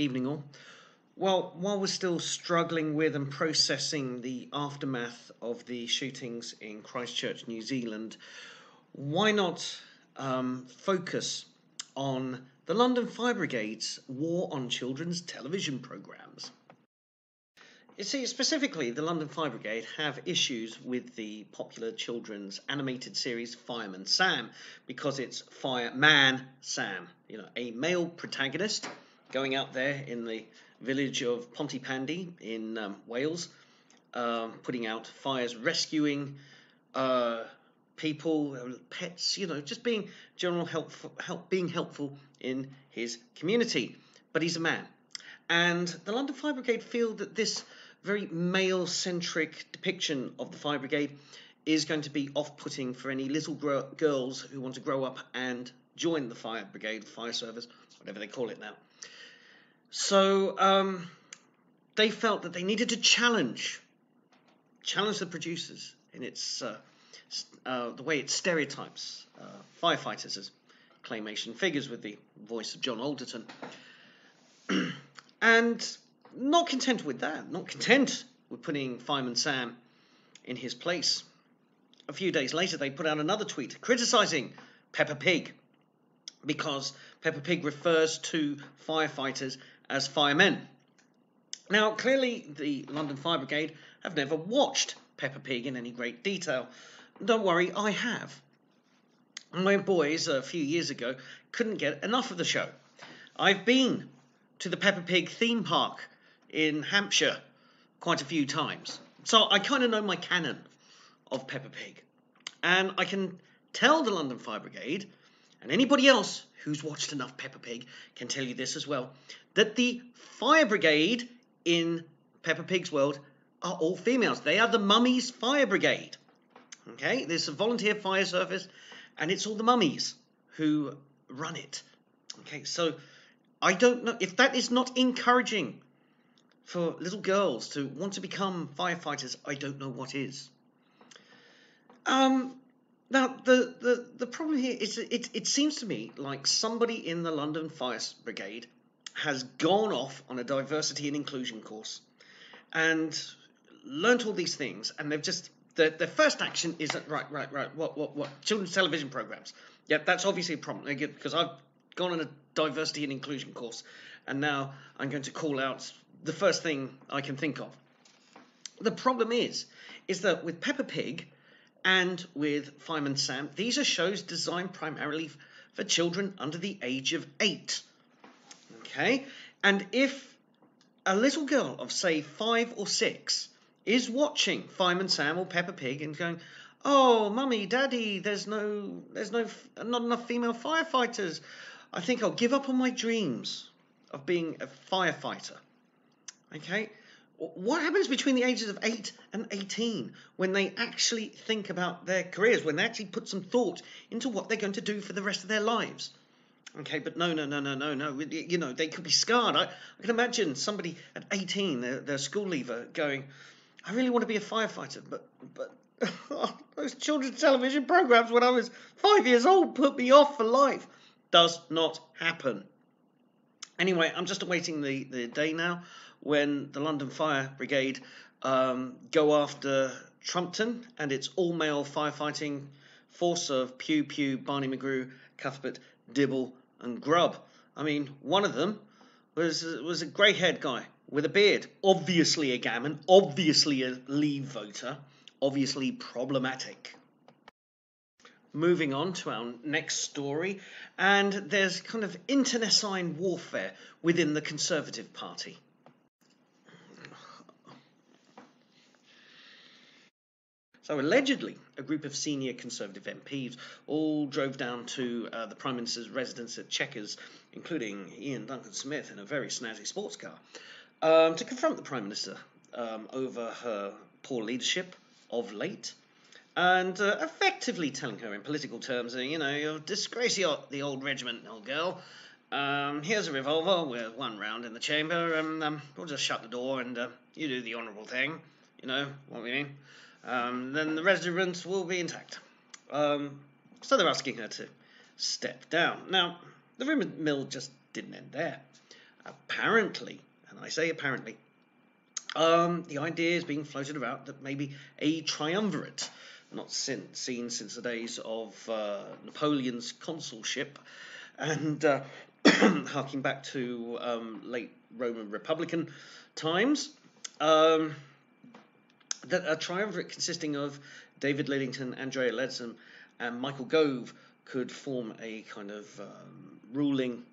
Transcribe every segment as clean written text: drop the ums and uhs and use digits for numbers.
Evening all. Well, while we're still struggling with and processing the aftermath of the shootings in Christchurch, New Zealand, why not focus on the London Fire Brigade's war on children's television programmes? You see, specifically, the London Fire Brigade have issues with the popular children's animated series Fireman Sam because it's Fireman Sam, a male protagonist going out there in the village of Pontypandy in Wales, putting out fires, rescuing people, pets, just being general being helpful in his community. But he's a man. And the London Fire Brigade feel that this very male-centric depiction of the Fire Brigade is going to be off-putting for any little girls who want to grow up and join the Fire Brigade, Fire Service, whatever they call it now. So they felt that they needed to challenge the producers in its the way it stereotypes firefighters as claymation figures with the voice of John Alderton. And not content with that, not content with putting Fireman Sam in his place, a few days later they put out another tweet criticising Peppa Pig because Peppa Pig refers to firefighters as firemen. Now, clearly the London Fire Brigade have never watched Peppa Pig in any great detail. Don't worry, I have. My boys, a few years ago, couldn't get enough of the show. I've been to the Peppa Pig theme park in Hampshire quite a few times. So I kind of know my canon of Peppa Pig. And I can tell the London Fire Brigade, and anybody else who's watched enough Peppa Pig can tell you this as well, that the Fire Brigade in Peppa Pig's world are all females. They are the Mummies Fire Brigade. Okay, there's a volunteer fire service, and it's all the mummies who run it. Okay, so I don't know if that is not encouraging for little girls to want to become firefighters. I don't know what is. Now the problem here is it seems to me like somebody in the London Fire Brigade has gone off on a diversity and inclusion course and learnt all these things, and they've just their first action is that right. What children's television programs? Yep, that's obviously a problem because I've gone on a diversity and inclusion course, and now I'm going to call out the first thing I can think of. The problem is that with Peppa Pig and with Fireman Sam, these are shows designed primarily for children under the age of 8. Okay, and if a little girl of say 5 or 6 is watching Fireman Sam or Peppa Pig and going, "Oh, mummy, daddy, there's not enough female firefighters. I think I'll give up on my dreams of being a firefighter." Okay, what happens between the ages of 8 and 18 when they actually think about their careers, when they actually put some thought into what they're going to do for the rest of their lives? Okay, but no. They could be scarred. I can imagine somebody at 18, their school leaver, going, "I really want to be a firefighter, but those children's television programs when I was 5 years old put me off for life." Does not happen. Anyway, I'm just awaiting the day now when the London Fire Brigade go after Trumpton and its all-male firefighting force of Pew Pew, Barney McGrew, Cuthbert, Dibble and Grubb. I mean, one of them was a grey-haired guy with a beard, obviously a gammon, obviously a Leave voter, obviously problematic. Moving on to our next story, and there's kind of internecine warfare within the Conservative Party. So allegedly, a group of senior Conservative MPs all drove down to the Prime Minister's residence at Chequers, including Ian Duncan Smith in a very snazzy sports car, to confront the Prime Minister over her poor leadership of late, and effectively telling her in political terms, you'll disgrace the old regiment, old girl. Here's a revolver with one round in the chamber, and we'll just shut the door and you do the honourable thing, what we mean. Then the residence will be intact. So they're asking her to step down. Now, the rumour mill just didn't end there. apparently, and I say apparently, the idea is being floated about that maybe a triumvirate, not seen since the days of Napoleon's consulship, and harking back to late Roman Republican times, that a triumvirate consisting of David Lidington, Andrea Leadsom, and Michael Gove could form a kind of ruling,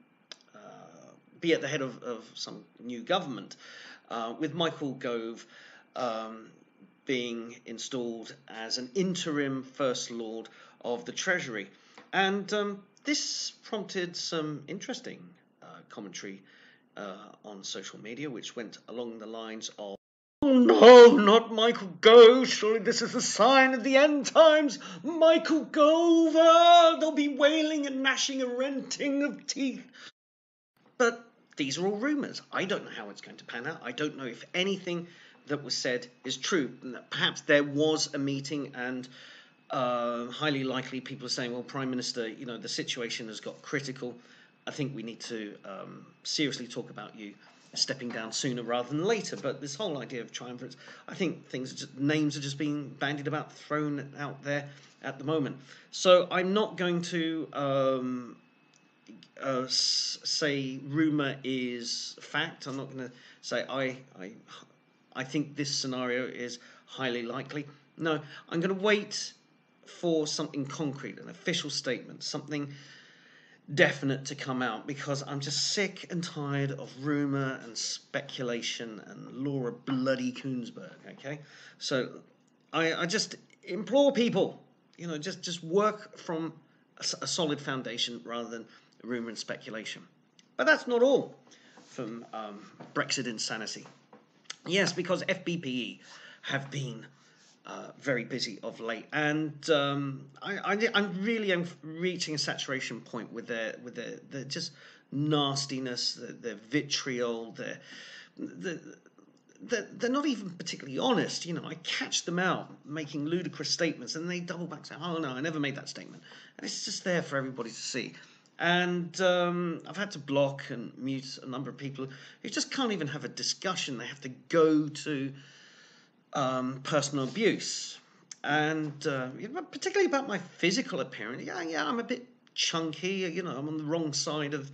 be at the head of some new government, with Michael Gove being installed as an interim First Lord of the Treasury. And this prompted some interesting commentary on social media, which went along the lines of, "Oh no, not Michael Gove. Surely this is a sign of the end times. Michael Gove, there'll be wailing and gnashing and renting of teeth." But these are all rumours. I don't know how it's going to pan out. I don't know if anything that was said is true. Perhaps there was a meeting, and highly likely people are saying, well, Prime Minister, the situation has got critical. I think we need to seriously talk about you stepping down sooner rather than later. But this whole idea of triumvirates, I think names are just being bandied about, thrown out there at the moment. So I'm not going to say rumour is fact. I'm not going to say I think this scenario is highly likely. No, I'm going to wait for something concrete, an official statement, something definite to come out, because I'm just sick and tired of rumour and speculation and Laura bloody Koonsberg, okay? So I just implore people, just work from a solid foundation rather than rumour and speculation. But that's not all from Brexit insanity. Yes, because FBPE have been very busy of late, and I really am reaching a saturation point with their just nastiness, their vitriol, they're not even particularly honest. I catch them out making ludicrous statements, and they double back saying, "Oh no, I never made that statement," and it's just there for everybody to see. And I've had to block and mute a number of people who just can't even have a discussion. They have to go to personal abuse, and particularly about my physical appearance. Yeah, I'm a bit chunky. I'm on the wrong side of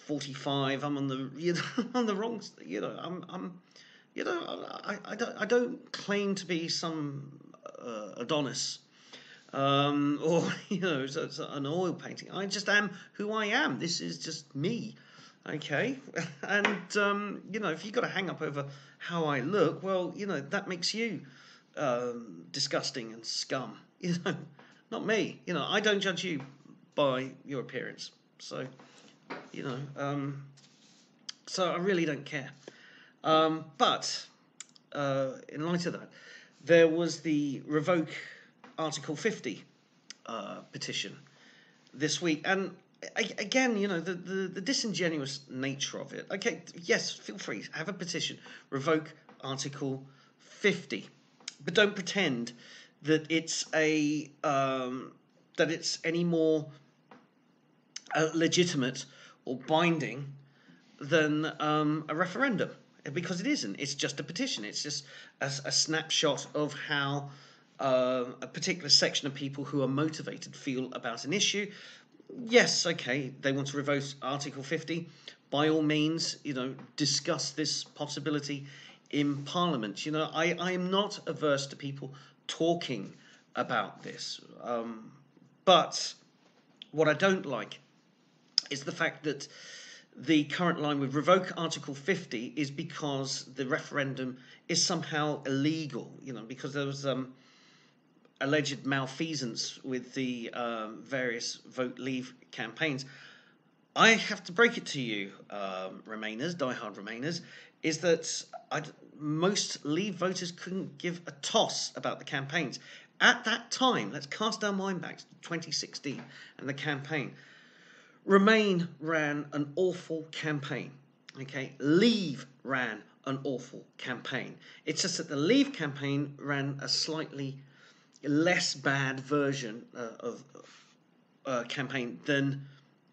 45. I'm on the on the wrong. I don't claim to be some Adonis. Or it's an oil painting. I just am who I am. This is just me, okay? And if you've got a hang up over how I look, well, that makes you disgusting and scum. Not me. I don't judge you by your appearance. So, so I really don't care. But in light of that, there was the revoke Article 50 petition this week, and again, the disingenuous nature of it. Okay, yes, feel free, have a petition, revoke Article 50, but don't pretend that it's any more legitimate or binding than a referendum, because it isn't. It's just a petition. It's just a snapshot of how a particular section of people who are motivated feel about an issue. Yes, okay, they want to revoke Article 50. By all means, discuss this possibility in Parliament. I am not averse to people talking about this. But what I don't like is the fact that the current line with revoke Article 50 is because the referendum is somehow illegal, because there was alleged malfeasance with the various Vote Leave campaigns. I have to break it to you, Remainers, diehard Remainers, is that most Leave voters couldn't give a toss about the campaigns. At that time, let's cast our mind back to 2016 and the campaign. Remain ran an awful campaign. Okay, Leave ran an awful campaign. It's just that the Leave campaign ran a slightly less bad version of campaign than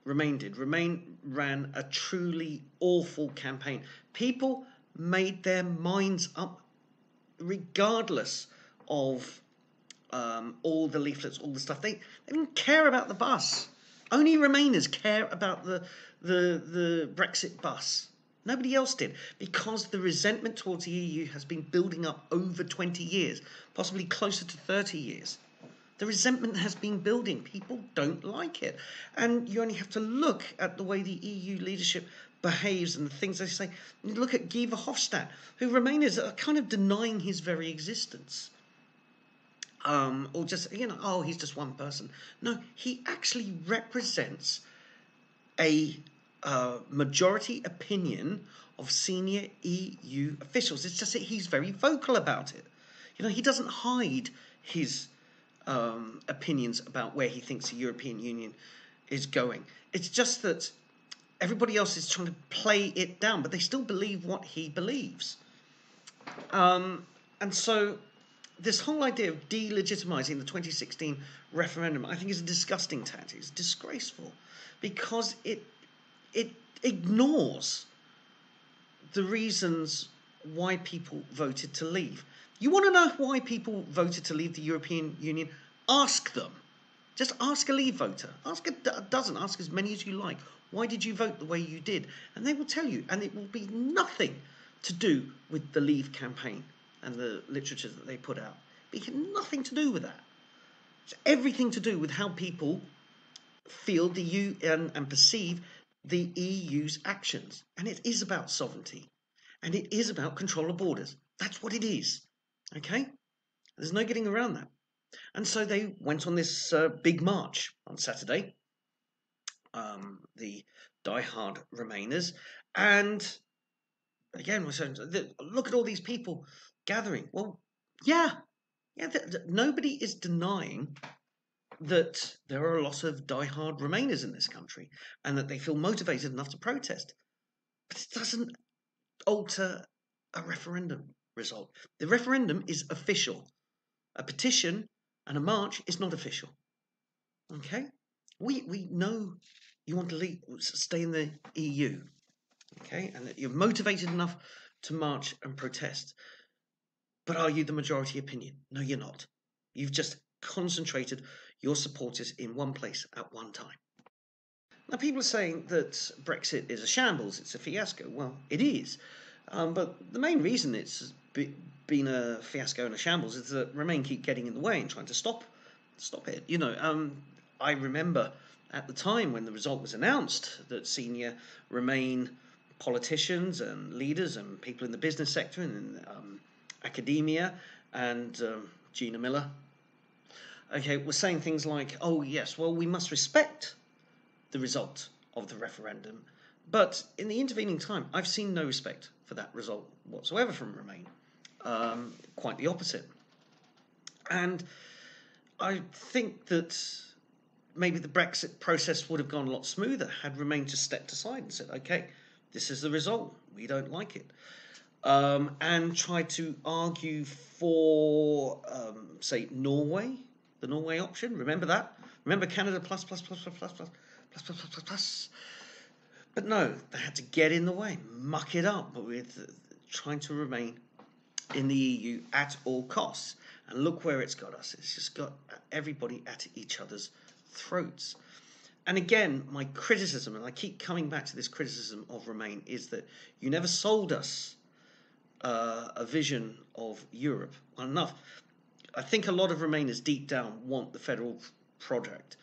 Remain did. Remain ran a truly awful campaign. People made their minds up regardless of all the leaflets, all the stuff. They didn't care about the bus. Only Remainers care about the Brexit bus. Nobody else did, because the resentment towards the EU has been building up over 20 years, possibly closer to 30 years. The resentment has been building. People don't like it. And you only have to look at the way the EU leadership behaves and the things they say. You look at Guy Verhofstadt, who Remainers are kind of denying his very existence. Or just, oh, he's just one person. No, he actually represents a majority opinion of senior EU officials. It's just that he's very vocal about it. He doesn't hide his opinions about where he thinks the European Union is going. It's just that everybody else is trying to play it down, but they still believe what he believes. And so this whole idea of delegitimizing the 2016 referendum, I think, is a disgusting tactic. It's disgraceful because it ignores the reasons why people voted to leave. You want to know why people voted to leave the European Union? Ask them. Just ask a Leave voter. Ask a dozen. Ask as many as you like. Why did you vote the way you did? And they will tell you. And it will be nothing to do with the Leave campaign and the literature that they put out. It had nothing to do with that. It's everything to do with how people feel the EU and perceive the EU's actions. And it is about sovereignty. And it is about control of borders. That's what it is. Okay? There's no getting around that. And so they went on this big march on Saturday, the die-hard Remainers. And again, we're saying, look at all these people gathering. Well, yeah, nobody is denying that there are a lot of die-hard Remainers in this country and that they feel motivated enough to protest. But it doesn't alter a referendum result. The referendum is official. A petition and a march is not official. Okay? We know you want to stay in the EU. Okay? And that you're motivated enough to march and protest. But are you the majority opinion? No, you're not. You've just concentrated your supporters in one place at one time. Now, people are saying that Brexit is a shambles, it's a fiasco. Well, it is. But the main reason it's been a fiasco and a shambles is that Remain keep getting in the way and trying to stop it. I remember at the time when the result was announced that senior Remain politicians and leaders and people in the business sector and in academia and Gina Miller, were saying things like, oh yes, well, we must respect the result of the referendum. But in the intervening time, I've seen no respect for that result whatsoever from Remain. Quite the opposite. And I think that maybe the Brexit process would have gone a lot smoother had Remain just stepped aside and said, okay, this is the result. We don't like it. And tried to argue for, say, Norway, the Norway option. Remember that? Remember Canada plus. But no, they had to get in the way, muck it up with trying to remain in the EU at all costs. And look where it's got us. It's just got everybody at each other's throats. And again, my criticism, and I keep coming back to this criticism of Remain, is that you never sold us a vision of Europe. Well, enough. I think a lot of Remainers deep down want the federal project.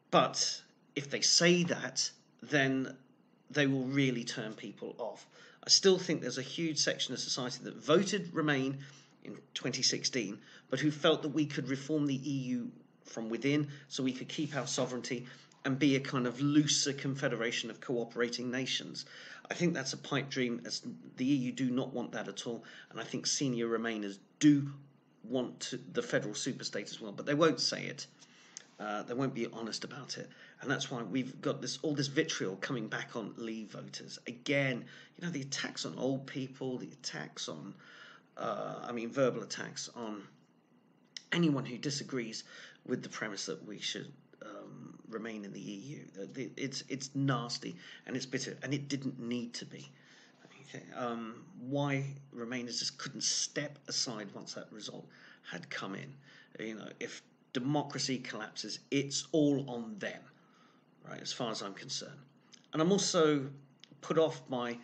But if they say that, then they will really turn people off. I still think there's a huge section of society that voted Remain in 2016, but who felt that we could reform the EU from within so we could keep our sovereignty and be a kind of looser confederation of cooperating nations. I think that's a pipe dream, as the EU do not want that at all, and I think senior Remainers do want the federal superstate as well, but they won't say it. They won't be honest about it, and that's why we've got all this vitriol coming back on Leave voters again. The attacks on old people, the attacks on, verbal attacks on anyone who disagrees with the premise that we should remain in the EU. It's nasty and it's bitter, and it didn't need to be. Okay. Why Remainers just couldn't step aside once that result had come in. If democracy collapses, it's all on them, right? As far as I'm concerned. And I'm also put off by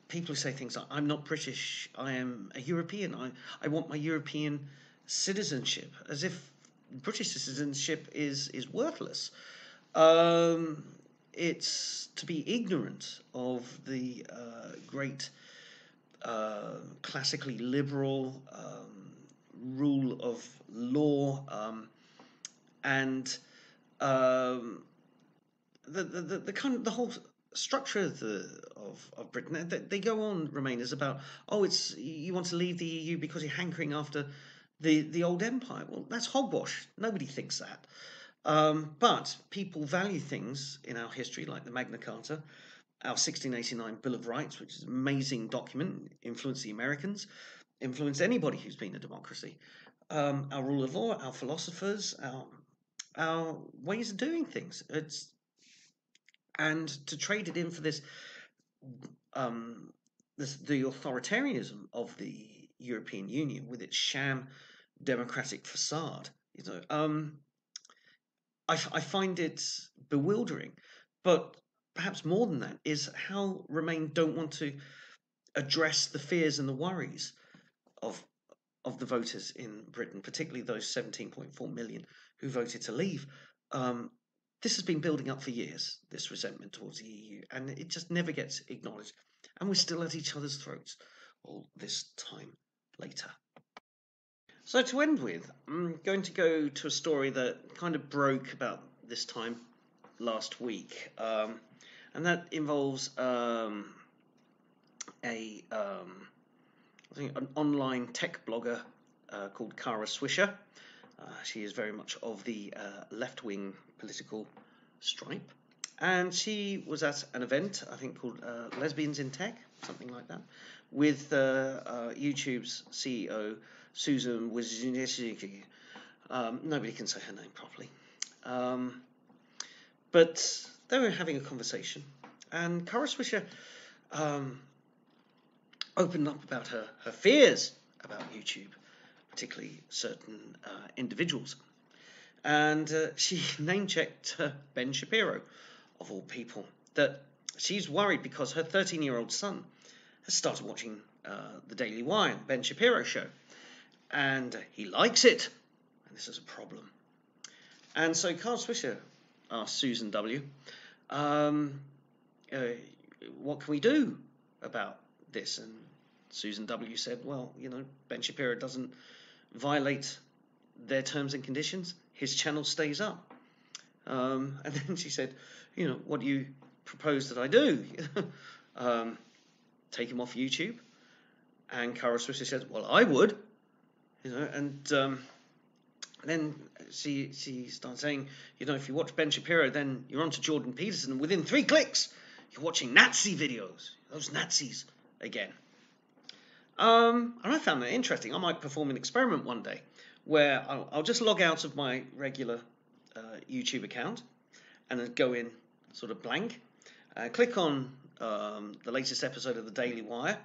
people who say things like, I'm not British, I am a European, I want my European citizenship, as if British citizenship is worthless. It's to be ignorant of the great classically liberal rule of law and the whole structure of Britain. They go on, Remainers, about it's you want to leave the EU because you're hankering after the old empire. Well, that's hogwash. Nobody thinks that. But people value things in our history, like the Magna Carta, our 1689 Bill of Rights, which is an amazing document, influenced the Americans, influenced anybody who's been a democracy. Our rule of law, our philosophers, our ways of doing things. And to trade it in for the authoritarianism of the European Union with its sham democratic facade, I find it bewildering. But perhaps more than that is how Remain don't want to address the fears and the worries of the voters in Britain, particularly those 17.4 million who voted to leave. This has been building up for years, this resentment towards the EU, and it just never gets acknowledged. And we're still at each other's throats all this time later. So to end with, I'm going to go to a story that kind of broke about this time last week, and that involves I think an online tech blogger called Kara Swisher. She is very much of the left-wing political stripe, and she was at an event, I think called Lesbians in Tech, something like that, with YouTube's CEO Susan Wojcicki. Nobody can say her name properly, but they were having a conversation, and Kara Swisher opened up about her fears about YouTube, particularly certain individuals. And she name-checked Ben Shapiro, of all people, that she's worried because her 13-year-old son has started watching the Daily Wire, Ben Shapiro show, and he likes it, and this is a problem. And so Carl Swisher asked Susan W., what can we do about this? And Susan W. said, well, Ben Shapiro doesn't violate their terms and conditions. His channel stays up. And then she said, what do you propose that I do? Take him off YouTube? And Kara Swisher said, well, I would. And then she started saying, if you watch Ben Shapiro, then you're on to Jordan Peterson, and within 3 clicks, you're watching Nazi videos. Those Nazis again. And I found that interesting. I might perform an experiment one day where I'll just log out of my regular YouTube account and then go in sort of blank, click on the latest episode of the Daily Wire,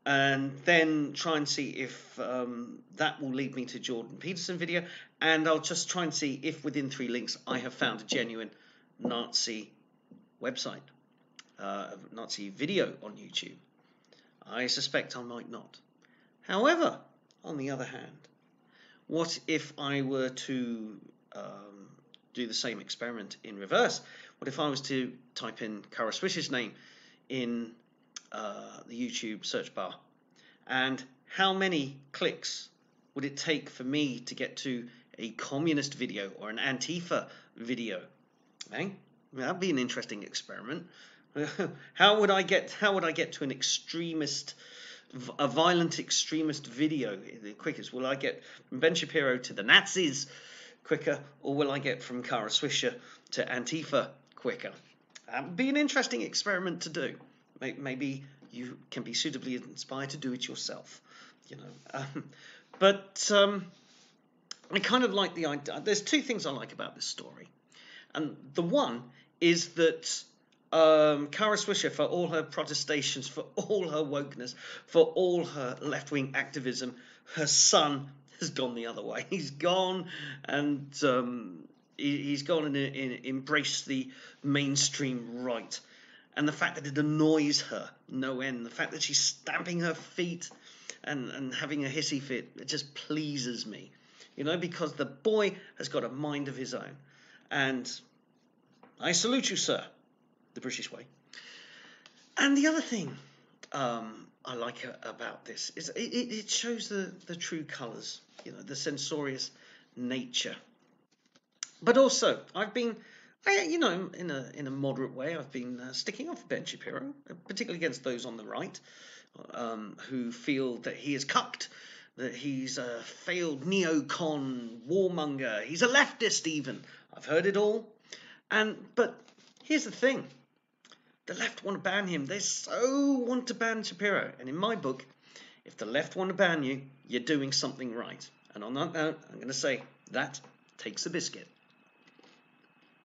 and then try and see if that will lead me to Jordan Peterson video, and I'll just try and see if within 3 links I have found a genuine Nazi website, Nazi video on YouTube. I suspect I might not. However, on the other hand, what if I were to do the same experiment in reverse? What if I was to type in Kara Swisher's name in the YouTube search bar? And how many clicks would it take for me to get to a communist video or an Antifa video? Okay? That'd be an interesting experiment. How would I get to an extremist, a violent extremist video the quickest? Will I get from Ben Shapiro to the Nazis quicker, or will I get from Kara Swisher to Antifa quicker? That would be an interesting experiment to do. Maybe you can be suitably inspired to do it yourself, But I kind of like the idea. There's 2 things I like about this story. And the one is that Kara Swisher, for all her protestations, for all her wokeness, for all her left-wing activism, her son has gone the other way. He's gone and he's gone and embraced the mainstream right. And the fact that it annoys her no end, the fact that she's stamping her feet and having a hissy fit, it just pleases me. You know, because the boy has got a mind of his own. And I salute you, sir, the British way. And the other thing I like about this is it shows the true colours, you know, the censorious nature. But also, I've been, you know, in a moderate way, I've been sticking up for Ben Shapiro, particularly against those on the right who feel that he is cucked, that he's a failed neocon warmonger, he's a leftist even. I've heard it all. But here's the thing. The left want to ban him. They so want to ban Shapiro. And in my book, if the left want to ban you, you're doing something right. And on that note, I'm going to say that takes a biscuit.